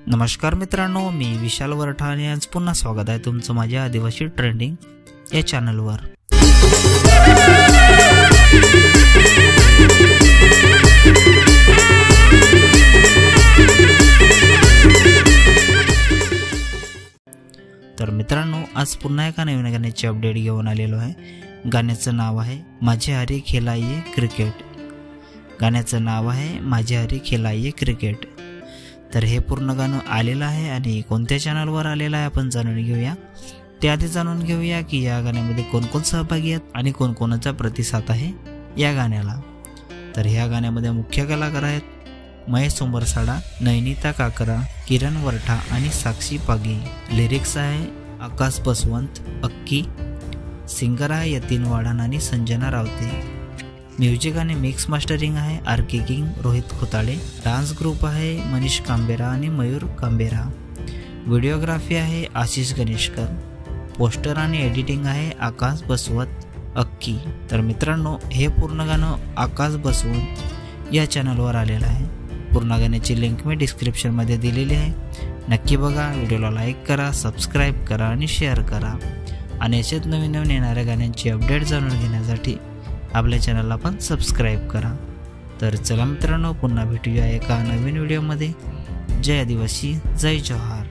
नमस्कार मित्रांनो, मी विशाल वरठा आणि आज पुन्हा स्वागत आहे तुमचं माझ्या आदिवासी ट्रेंडिंग या चॅनलवर। तर मित्रांनो, आज पुन्हा एका नवीन गाण्याची अपडेट घेऊन आलेलो आहे। गाण्याचं नाव आहे माझे हरी खेलाइये क्रिकेट। गाण्याचं नाव आहे माझे हरी खेलाइये क्रिकेट। तर हे पूर्ण गाणं आलेलं आहे आणि कोणत्या चॅनलवर आलेलं आहे आपण जाणून घेऊया। त्याआधी जाणून घेऊया की या गाण्यामध्ये कोण कोण सहभागी आहेत आणि कोणाचा प्रतिसाद आहे या गाण्याला। तर ह्या गाण्यामध्ये मुख्य कलाकार आहेत महेश सोमरसाडा, नयनिता काकरा, किरण वरठा आणि साक्षी पागी। लिरिक्स आहे आकाश बसवंत, अक्की। सिंगर आहे यतीन वाढान आणि संजना रावते। म्युझिक आणि मिक्स मास्टरिंग आहे R K. King, Rohit Khotale. Dance group आहे मनीष कांबेरा आणि मयूर कांबेरा। व्हिडिओग्राफी आहे आशिष गणेशकर। पोस्टर आणि एडिटिंग आहे आकाश बसवंत, अक्की। तर मित्रांनो, हे पूर्ण गाणं आकाश बसवंत या चॅनलवर आलेलं आहे। पूर्ण गाण्याची लिंक मी डिस्क्रिप्शनमध्ये दिलेली आहे, नक्की बघा। व्हिडिओला लाईक करा, सबस्क्राईब करा आणि शेअर करा आणि असेच नवीन नवीन येणाऱ्या गाण्यांची अपडेट जाणून घेण्यासाठी आपल्या चॅनलला पण सबस्क्राईब करा। तर चला मित्रांनो, पुन्हा भेटूया एका नवीन व्हिडिओमध्ये। जय आदिवासी, जय जोहार।